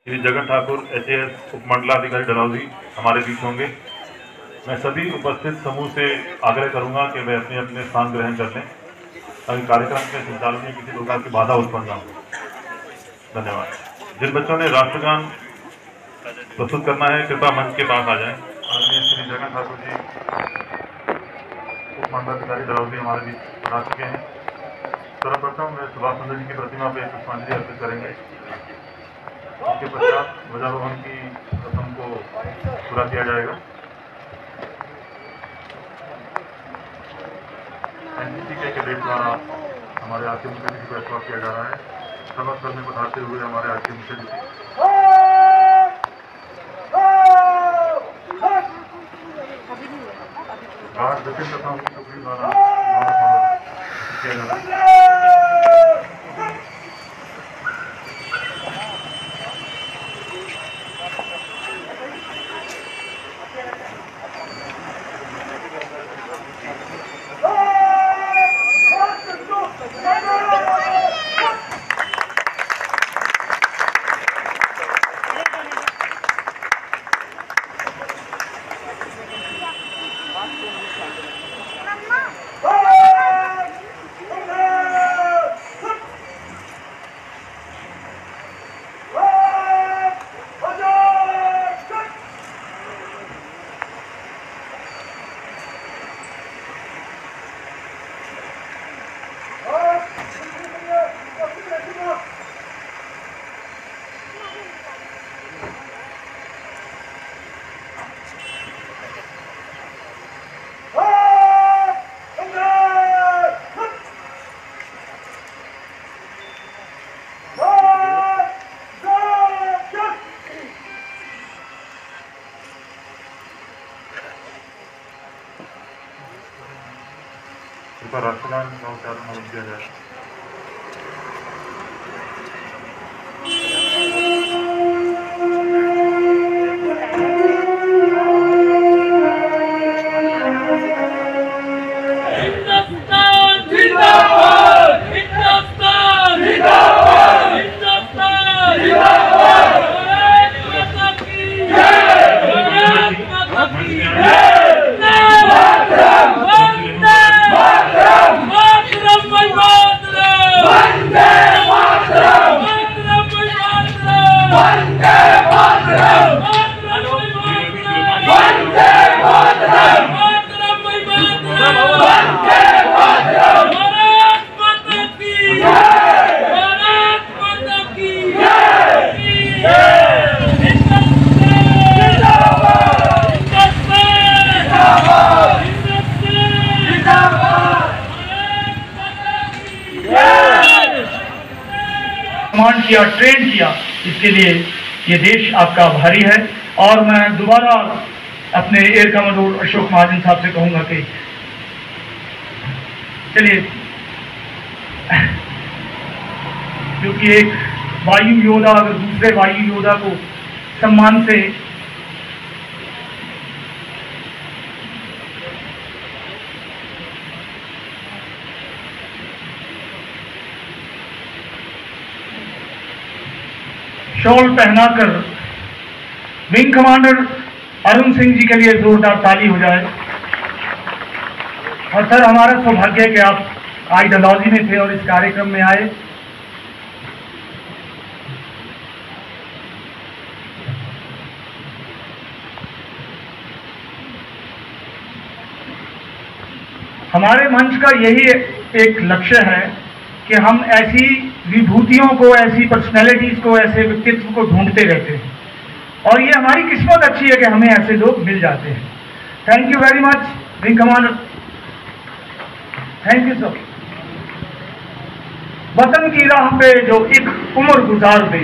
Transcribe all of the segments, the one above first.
Shri Jagan Thakur HAS उपमंडलाधिकारी Dalhousie हमारे बीच होंगे। मैं सभी उपस्थित समूह से आग्रह करूंगा कि वे अपने अपने स्थान ग्रहण कर लें ताकि कार्यक्रम के संचालन में किसी प्रकार की बाधा उत्पन्न न हो। धन्यवाद। जिन बच्चों ने राष्ट्रगान प्रस्तुत करना है कृपया मंच के पास आ जाएं। आदरणीय श्री जगन ठाकुर जी उपमंडलाधिकारी डलहौजी हमारे बीच आ चुके हैं। सर्वप्रथम वे सुभाष चंद्र जी की प्रतिमा पर पुष्पांजलि अर्पित करेंगे। उसके पश्चात ध्वजारोहण की रस्म को पूरा किया जाएगा। NCC के कैडेट द्वारा हमारे आरके मुखिया जी को एस्कॉर्ट किया जा रहा है। सभा स्थल में पधारते हुए हमारे आरके मुखिया जी गार्ड दक्षिण तथा उनकी टुकड़ी द्वारा किया जा रहा है। राष्ट्रगान का उच्चारण किया जाए। कमांड किया, ट्रेन किया, इसके लिए ये देश आपका आभारी है। और मैं दोबारा अपने एयर कमांडर अशोक महाजन साहब से कहूंगा कि चलिए, क्योंकि एक वायु योद्धा अगर दूसरे वायु योद्धा को सम्मान से शॉल पहनाकर विंग कमांडर अरुण सिंह जी के लिए जोरदार ताली हो जाए। और सर, हमारा सौभाग्य है कि आप आज डलहौजी में थे और इस कार्यक्रम में आए। हमारे मंच का यही एक लक्ष्य है कि हम ऐसी विभूतियों को, ऐसी पर्सनैलिटीज को, ऐसे व्यक्तित्व को ढूंढते रहते हैं और ये हमारी किस्मत अच्छी है कि हमें ऐसे लोग मिल जाते हैं। Thank you very much wing commander, thank you sir. वतन की राह पे जो एक उम्र गुजार दे,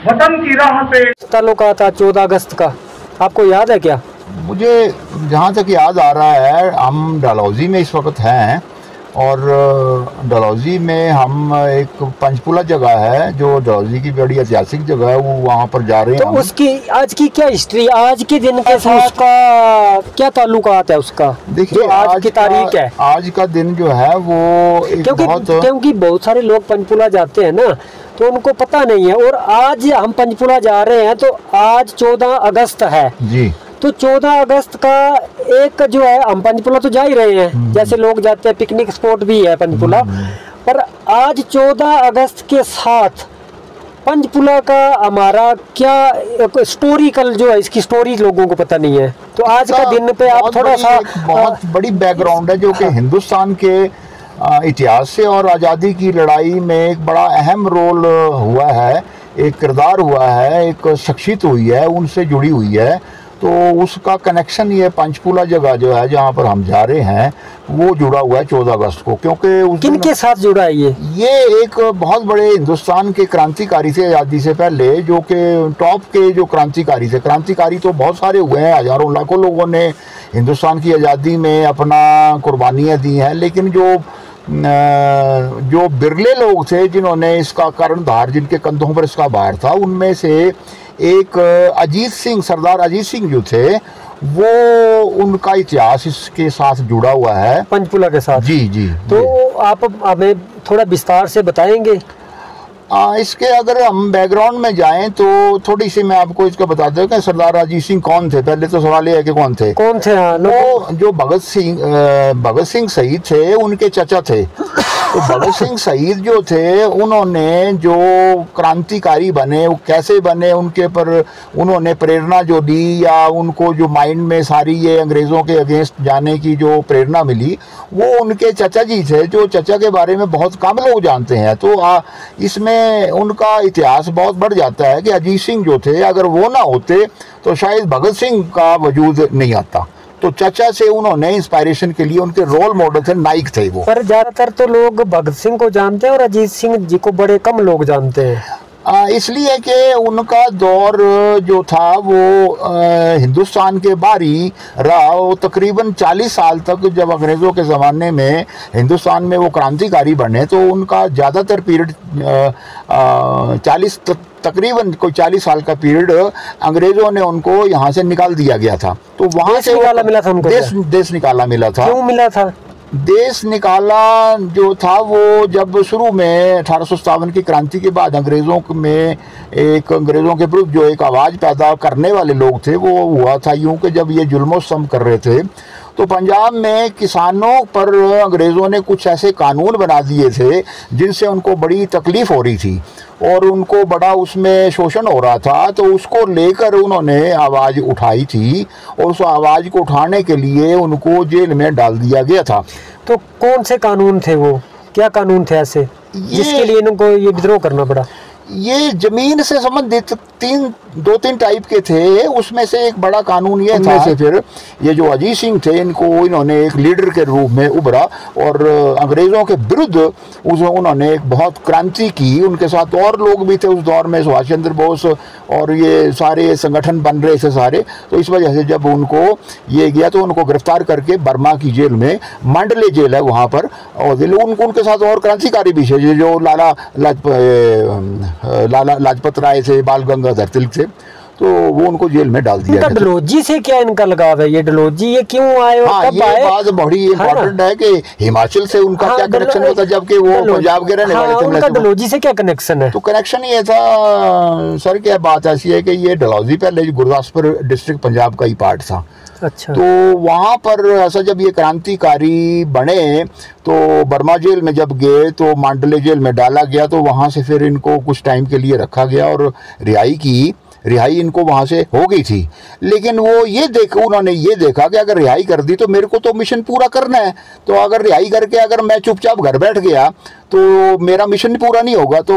वतन की राह पे ताल्लुका था 14 अगस्त का, आपको याद है क्या? मुझे जहाँ तक याद आ रहा है, हम डलहौजी में इस वक्त हैं और डलहौजी में हम एक पंचकुला जगह है जो डलहौजी की बड़ी ऐतिहासिक जगह है, वो वहाँ पर जा रहे हैं। तो उसकी आज की क्या हिस्ट्री, आज के दिन के साथ उसका क्या ताल्लुकात है उसका? देखिए, आज की तारीख है, आज का दिन जो है वो एक क्योंकि बहुत सारे लोग पंचकुला जाते हैं ना, तो उनको पता नहीं है। और आज हम पंचकुला जा रहे हैं तो आज 14 अगस्त है जी। तो 14 अगस्त का एक जो है, हम पंचकुला तो जा ही रहे हैं, जैसे लोग जाते हैं, पिकनिक स्पॉट भी है पंचकुला, पर आज 14 अगस्त के साथ पंचकुला का हमारा क्या हिस्टोरिकल जो है, इसकी स्टोरी लोगों को पता नहीं है। तो आज का दिन पे आप थोड़ा सा बहुत बड़ी बैकग्राउंड है जो कि हिंदुस्तान के इतिहास से और आज़ादी की लड़ाई में एक बड़ा अहम रोल हुआ है, एक किरदार हुआ है, एक शख्सियत हुई है, उनसे जुड़ी हुई है। तो उसका कनेक्शन ये पंचकुला जगह जो है जहाँ पर हम जा रहे हैं वो जुड़ा हुआ है 14 अगस्त को, क्योंकि उस किन के साथ जुड़ा है ये एक बहुत बड़े हिंदुस्तान के क्रांतिकारी थे आज़ादी से पहले, जो कि टॉप के जो क्रांतिकारी थे। क्रांतिकारी तो बहुत सारे हुए हैं, हजारों लाखों लोगों ने हिंदुस्तान की आज़ादी में अपना कुर्बानियाँ दी हैं, लेकिन जो बिरले लोग थे जिन्होंने इसका कर्णधार, जिनके कंधों पर इसका भार था, उनमें से एक अजीत सिंह, सरदार अजीत सिंह जो थे, वो उनका इतिहास इसके साथ जुड़ा हुआ है, पंचकुला के साथ। जी जी। तो आप हमें थोड़ा विस्तार से बताएंगे? इसके अगर हम बैकग्राउंड में जाएं तो थोड़ी सी मैं आपको इसका बता दूं कि सरदार अजीत सिंह कौन थे। पहले तो सवाल ये है कि कौन थे। हाँ, वो जो भगत सिंह शहीद थे, उनके चचा थे। तो भगत सिंह शहीद जो थे, उन्होंने जो क्रांतिकारी बने, वो कैसे बने, उनके पर उन्होंने प्रेरणा जो दी, या उनको जो माइंड में सारी ये अंग्रेज़ों के अगेंस्ट जाने की जो प्रेरणा मिली, वो उनके चचा जी थे, जो चचा के बारे में बहुत कम लोग जानते हैं। तो इसमें उनका इतिहास बहुत बढ़ जाता है कि अजीत सिंह जो थे, अगर वो ना होते तो शायद भगत सिंह का वजूद नहीं आता। तो चचा से उन्होंने इंस्पायरेशन के लिए, उनके रोल मॉडल थे, नाइक थे वो। पर ज्यादातर तो लोग भगत सिंह को जानते हैं और अजीत सिंह जी को बड़े कम लोग जानते हैं। इसलिए कि उनका दौर जो था वो हिंदुस्तान के बाहरी रहा। वो तकरीबन 40 साल तक, जब अंग्रेज़ों के ज़माने में हिंदुस्तान में वो क्रांतिकारी बने, तो उनका ज़्यादातर पीरियड तकरीबन कोई 40 साल का पीरियड अंग्रेज़ों ने उनको यहाँ से निकाल दिया गया था। तो वहाँ से निकाला मिला था उनको, देश निकाला मिला था। क्यों मिला था? देश निकाला जो था वो जब शुरू में 1857 की क्रांति के बाद अंग्रेज़ों के विरुद्ध जो एक आवाज़ पैदा करने वाले लोग थे, वो हुआ था यूँ कि जब ये जुल्म-ओ-सितम कर रहे थे, तो पंजाब में किसानों पर अंग्रेज़ों ने कुछ ऐसे कानून बना दिए थे जिनसे उनको बड़ी तकलीफ़ हो रही थी और उनको बड़ा उसमें शोषण हो रहा था। तो उसको लेकर उन्होंने आवाज़ उठाई थी और उस आवाज़ को उठाने के लिए उनको जेल में डाल दिया गया था। तो कौन से कानून थे वो? क्या कानून थे ऐसे जिसके लिए इनको ये विद्रोह करना पड़ा? ये ज़मीन से संबंधित दो तीन टाइप के थे। उसमें से एक बड़ा कानून ये था, से फिर ये जो अजीत सिंह थे, इन्होंने एक लीडर के रूप में उभरा और अंग्रेज़ों के विरुद्ध उन्होंने एक बहुत क्रांति की। उनके साथ और लोग भी थे उस दौर में, सुभाष चंद्र बोस, और ये सारे संगठन बन रहे थे सारे। तो इस वजह से जब उनको ये गया तो उनको गिरफ्तार करके बर्मा की जेल में, मांडले जेल है वहाँ पर, और उनके साथ और क्रांतिकारी भी थे जो लाला लाजपत राय थे, बाल गंगाधर तिलक थे, तो वो उनको जेल में डाल दिया गया। डलहौजी से क्या इनका लगाव है? ये डलहौजी ये क्यों आए और कब आए? ये बात बड़ी इम्पोर्टेंट है कि हिमाचल से उनका क्या कनेक्शन होता, जबकि वो पंजाब के रहने वाले थे। उनका डलहौजी से क्या कनेक्शन है? तो कनेक्शन ये था सर, क्या बात ऐसी है कि ये डलहौजी पहले गुरदासपुर डिस्ट्रिक्ट पंजाब का ही पार्ट था। अच्छा। तो वहाँ पर ऐसा जब ये क्रांतिकारी बने तो बर्मा जेल में जब गए तो मांडले जेल में डाला गया। तो वहाँ से फिर इनको कुछ टाइम के लिए रखा गया और रिहाई इनको वहाँ से हो गई थी। लेकिन वो उन्होंने ये देखा कि अगर रिहाई कर दी तो मेरे को तो मिशन पूरा करना है, तो अगर रिहाई करके अगर मैं चुपचाप घर बैठ गया तो मेरा मिशन पूरा नहीं होगा। तो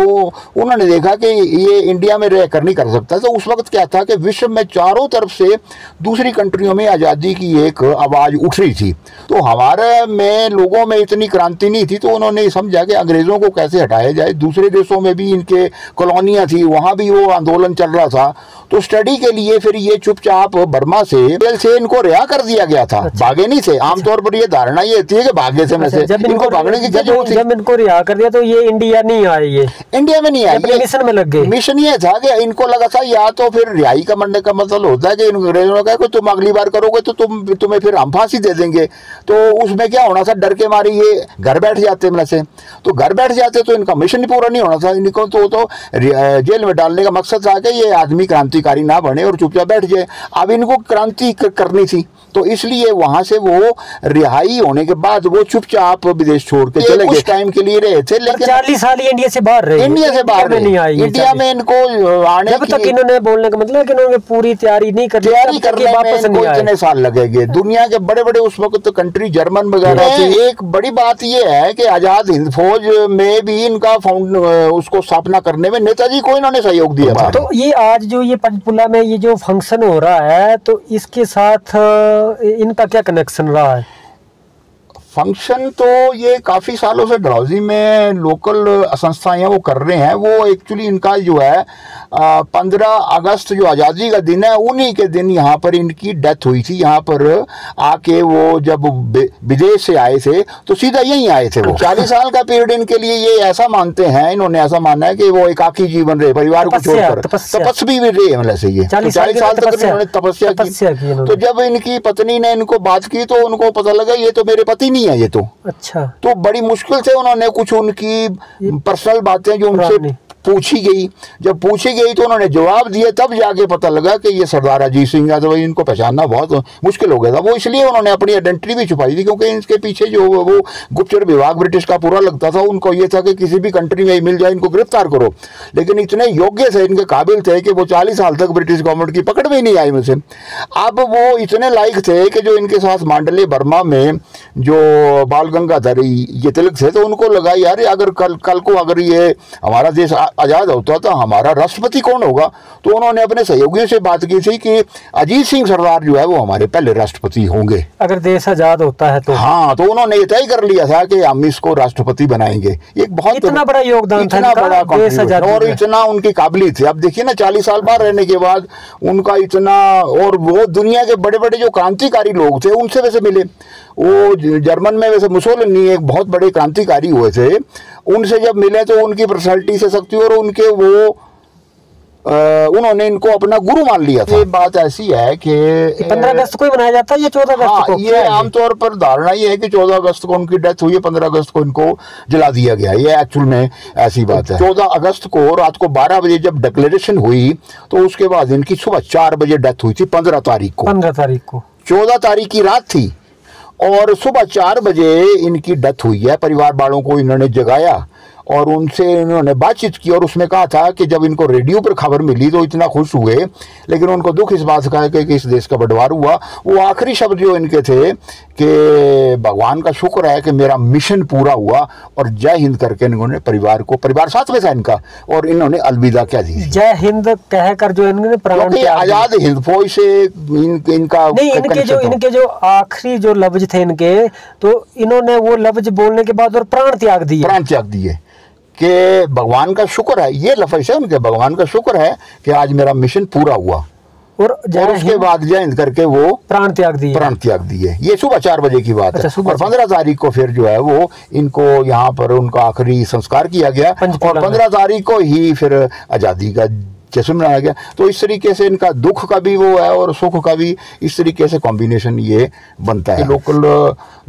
उन्होंने देखा कि ये इंडिया में रह कर नहीं कर सकता। तो उस वक्त क्या था कि विश्व में चारों तरफ से दूसरी कंट्रियों में आज़ादी की एक आवाज़ उठ रही थी, तो हमारे में लोगों में इतनी क्रांति नहीं थी। तो उन्होंने समझा कि अंग्रेज़ों को कैसे हटाया जाए। दूसरे देशों में भी इनके कॉलोनियाँ थी, वहाँ भी वो आंदोलन चल रहा था। तो स्टडी के लिए फिर ये चुपचाप बर्मा से जेल से इनको रिहा कर दिया गया था। भागे नहीं थे। आमतौर पर ये धारणा ये होती है कि भागे से में से इनको भागने की क्या जरूरत थी। जब इनको रिहा कर दिया तो ये इंडिया नहीं आए, ये इंडिया में नहीं आए, मिशन में लग गए। मिशन ये था कि इनको लगा था या तो फिर रिहाई का मरने का मतलब होता है कि अंग्रेजों ने कहा कि तुम अगली बार करोगे तो तुम्हें फिर हम फांसी दे देंगे। तो उसमें क्या होना था, डर के मारे ये घर बैठ जाते में से, तो घर बैठ जाते तो इनका मिशन पूरा नहीं होना था। इनको तो जेल में डालने का मकसद था कि ये आदमी क्रांतिकारी ना बने और चुपचाप बैठ जाए। अब इनको क्रांति करनी थी, तो इसलिए वहां से वो रिहाई होने के बाद वो चुपचाप विदेश छोड़ के चले गए। टाइम के लिए रहे थे, लेकिन 40 साल इंडिया से बाहर रहे। इंडिया से बाहर नहीं आए। इंडिया में इनको आने जब तक इन्होंने बोलने का मतलब कि इन्होंने पूरी तैयारी नहीं कर, तैयारी करने में इनको इतने साल लगेंगे। दुनिया के बड़े बड़े उस वक्त तो कंट्री जर्मन वगैरह। एक बड़ी बात ये है कि आजाद हिंद फौज में भी इनका उसको स्थापना करने में नेताजी को इन्होंने सहयोग दिया। तो ये आज जो ये पंचकुला में ये जो फंक्शन हो रहा है, तो इसके साथ इनका क्या कनेक्शन रहा है? फंक्शन तो ये काफ़ी सालों से डलहौजी में लोकल संस्थाएं वो कर रहे हैं। वो एक्चुअली इनका जो है 15 अगस्त जो आज़ादी का दिन है, उन्हीं के दिन यहाँ पर इनकी डेथ हुई थी। यहाँ पर आके वो जब विदेश से आए थे तो सीधा यहीं आए थे। वो 40 साल का पीरियड इनके लिए ये ऐसा मानते हैं, इन्होंने ऐसा माना है कि वो एकाकी जीवन रहे, परिवार को छोड़कर तपस्वी भी रहे। मतलब से ये 40 साल तक इन्होंने तपस्या की। तो जब इनकी पत्नी ने इनको बात की तो उनको पता लगा ये तो मेरे पति है ये तो। अच्छा। तो बड़ी मुश्किल से उन्होंने कुछ उनकी पर्सनल बातें जो उनसे पूछी गई, जब पूछी गई तो उन्होंने जवाब दिए, तब जाके पता लगा कि ये सरदार अजीत सिंह है। तो इनको पहचानना बहुत मुश्किल हो गया था। वो इसलिए उन्होंने अपनी आइडेंटिटी भी छुपाई थी, क्योंकि इनके पीछे जो वो गुप्तचर विभाग ब्रिटिश का पूरा लगता था। उनको ये था कि किसी भी कंट्री में मिल जाए इनको गिरफ्तार करो। लेकिन इतने योग्य थे, इनके काबिल थे कि वो 40 साल तक ब्रिटिश गवर्नमेंट की पकड़ में नहीं आई मुझसे। अब वो इतने लायक थे कि जो इनके साथ मांडले बर्मा में जो बाल गंगाधर ये तिलक थे, तो उनको लगा यार अगर कल को अगर ये हमारा देश आज़ाद होता तो हमारा राष्ट्रपति कौन होगा। तो उन्होंने अपने सहयोगियों से बात की थी कि अजीत सिंह सरदार जो है वो हमारे पहले राष्ट्रपति होंगे अगर देश आज़ाद होता है तो। हाँ, तो उन्होंने ये तय कर लिया था कि हम इसको राष्ट्रपति बनाएंगे। एक बहुत इतना बड़ा योगदान था, इतना बड़ा और इतना उनकी काबिलियत थी। अब देखिए ना, 40 साल बाहर रहने के बाद उनका इतना, और वो दुनिया के बड़े बड़े जो क्रांतिकारी लोग थे उनसे वैसे मिले। वो जर्मन में वैसे मुसोलिनी एक बहुत बड़े क्रांतिकारी हुए थे, उनसे जब मिले तो उनकी पर्सनालिटी से शक्ति और उनके वो उन्होंने इनको अपना गुरु मान लिया था। ये बात ऐसी है कि 15 अगस्त को ही मनाया जाता है या 14 अगस्त को? ये आमतौर पर धारणा ये है कि 14 अगस्त को उनकी डेथ हुई है, 15 अगस्त को इनको जला दिया गया। ये एक्चुअल में ऐसी बात है। 14 अगस्त को रात को 12 बजे जब डिक्लेरेशन हुई तो उसके बाद इनकी सुबह 4 बजे डेथ हुई थी। 15 तारीख को 14 तारीख की रात थी और सुबह 4 बजे इनकी डेथ हुई है। परिवार वालों को इन्होंने जगाया और उनसे इन्होंने बातचीत की और उसमें कहा था कि जब इनको रेडियो पर खबर मिली तो इतना खुश हुए, लेकिन उनको दुख इस बात का है कि इस देश का बंटवारा हुआ। वो आखिरी शब्द जो इनके थे कि भगवान का शुक्र है कि मेरा मिशन पूरा हुआ, और जय हिंद करके इन्होंने परिवार साथ में था इनका, और इन्होंने अलविदा कह दी। जय हिंद कहकर जो इन्होंने प्राण आजाद हिंद फौज से इनका इनके जो आखिरी जो लफ्ज थे इनके, तो इन्होंने वो लफ्ज बोलने के बाद और प्राण त्याग दिए कि भगवान का शुक्र है। ये लफ्ज है उनके, भगवान का शुक्र है कि आज मेरा मिशन पूरा हुआ, और उसके बाद जय हिंद करके वो प्राण त्याग दिए। ये सुबह 4 बजे की बात है। और 15 तारीख को फिर जो है वो इनको यहाँ पर उनका आखिरी संस्कार किया गया, और 15 तारीख को ही फिर आज़ादी का जश्न मनाया गया। तो इस तरीके से इनका दुख का भी वो है और सुख का भी, इस तरीके से कॉम्बिनेशन ये बनता है। लोकल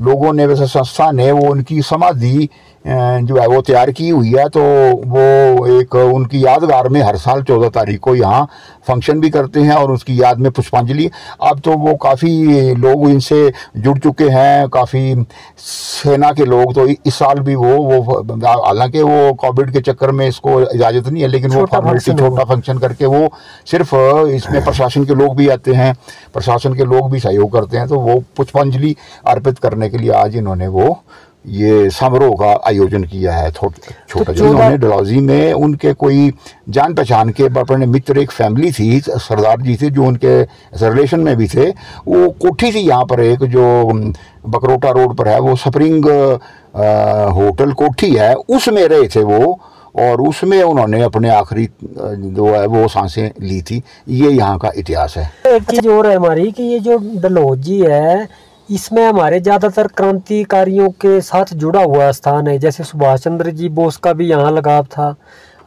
लोगों ने, वैसे संस्था ने वो उनकी समाधि जो है वो तैयार की हुई है, तो वो एक उनकी यादगार में हर साल 14 तारीख को यहाँ फंक्शन भी करते हैं और उसकी याद में पुष्पांजलि। अब तो वो काफ़ी लोग इनसे जुड़ चुके हैं, काफ़ी सेना के लोग। तो इस साल भी वो हालांकि वो कोविड के चक्कर में इसको इजाज़त नहीं है, लेकिन वो फॉर्मेलिटी छोटा फंक्शन करके वो सिर्फ इसमें प्रशासन के लोग भी आते हैं, प्रशासन के लोग भी सहयोग करते हैं। तो वो पुष्पांजलि अर्पित करने के लिए आज इन्होंने वो ये समारोह का आयोजन किया है छोटा। जिन्होंने डलहौजी में उनके कोई जान पहचान के अपने मित्र, एक फैमिली थी, सरदार जी थे जो उनके रिलेशन में भी थे। वो कोठी थी यहाँ पर एक जो बकरोटा रोड पर है, वो स्प्रिंग होटल कोठी है, उसमें रहे थे वो। और उसमें उन्होंने अपने आखिरी जो है वो सांसें ली थी। ये यहाँ का इतिहास है। एक चीज और है हमारी कि ये जो डलहौजी है इसमें हमारे ज़्यादातर क्रांतिकारियों के साथ जुड़ा हुआ स्थान है। जैसे सुभाष चंद्र जी बोस का भी यहाँ लगाव था,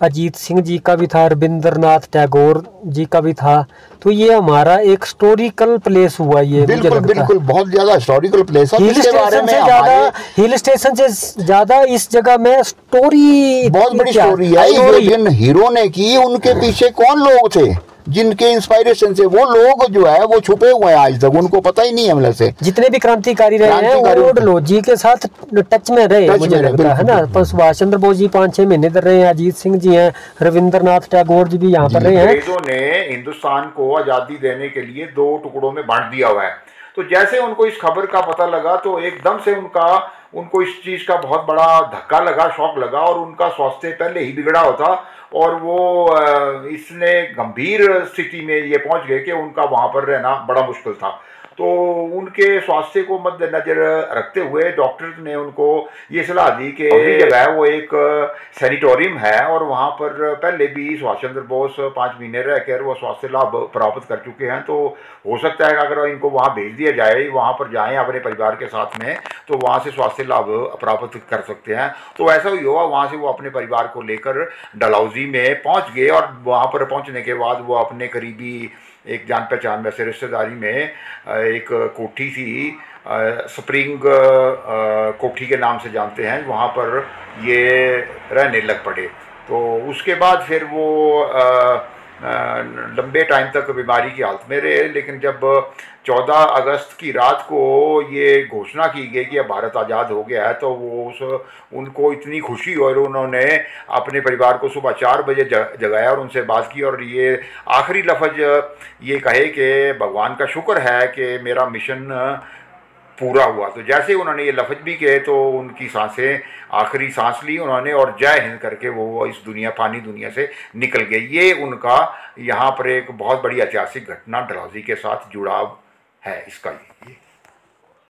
अजीत सिंह जी का भी था, रविंद्रनाथ टैगोर जी का भी था। तो ये हमारा एक हिस्टोरिकल प्लेस हुआ। ये बिल्कुल बिल्कुल बहुत ज्यादा हिस्टोरिकल प्लेस है। हिल स्टेशन से ज्यादा, हिल स्टेशन से ज्यादा इस जगह में स्टोरी, बहुत बड़ी स्टोरी है। जिन हीरो ने की उनके पीछे कौन लोग थे, जिनके इंस्पायरेशन से वो लोग जो है वो छुपे हुए हैं आज तक, उनको पता ही नहीं है। मतलब से जितने भी क्रांतिकारी रहे हैं वो डलहौजी के साथ टच में रहे, मुझे लगता है ना। पर सुभाष चंद्र बोस जी 5-6 महीने तक रहे हैं, अजीत सिंह जी हैं, रविंद्रनाथ टैगोर जी भी यहाँ पर रहे हैं। अंग्रेजों ने हिंदुस्तान को आजादी देने के लिए 2 टुकड़ों में बांट दिया हुआ है। तो जैसे उनको इस खबर का पता लगा तो एकदम से उनको इस चीज का बहुत बड़ा धक्का लगा, शॉक लगा, और उनका स्वास्थ्य पहले ही बिगड़ा होता और वो इसने गंभीर स्थिति में ये पहुंच गए कि उनका वहां पर रहना बड़ा मुश्किल था। तो उनके स्वास्थ्य को मद्देनजर रखते हुए डॉक्टर ने उनको ये सलाह दी कि जगह है वो एक सैनिटोरियम है और वहाँ पर पहले भी सुभाष चंद्र बोस 5 महीने रहकर वो स्वास्थ्य लाभ प्राप्त कर चुके हैं। तो हो सकता है कि अगर इनको वहाँ भेज दिया जाए, वहाँ पर जाएं अपने परिवार के साथ में, तो वहाँ से स्वास्थ्य लाभ प्राप्त कर सकते हैं। तो ऐसा ही हुआ, वहाँ से वो अपने परिवार को लेकर डलहौजी में पहुँच गए और वहाँ पर पहुँचने के बाद वो अपने करीबी एक जान पहचान में से रिश्तेदारी में एक कोठी थी, स्प्रिंग कोठी के नाम से जानते हैं, वहाँ पर ये रहने लग पड़े। तो उसके बाद फिर वो लंबे टाइम तक बीमारी की हालत में रहे। लेकिन जब 14 अगस्त की रात को ये घोषणा की गई कि अब भारत आज़ाद हो गया है, तो वो उनको इतनी खुशी और उन्होंने अपने परिवार को सुबह 4 बजे जगाया और उनसे बात की और ये आखिरी लफ्ज़ ये कहे कि भगवान का शुक्र है कि मेरा मिशन पूरा हुआ। तो जैसे उन्होंने ये लफ्ज़ भी कहे तो उनकी सांसें, आखिरी सांस ली उन्होंने और जय हिंद करके वो इस फानी दुनिया से निकल गए। ये उनका यहाँ पर एक बहुत बड़ी ऐतिहासिक घटना डलहौजी के साथ जुड़ाव है इसका। ये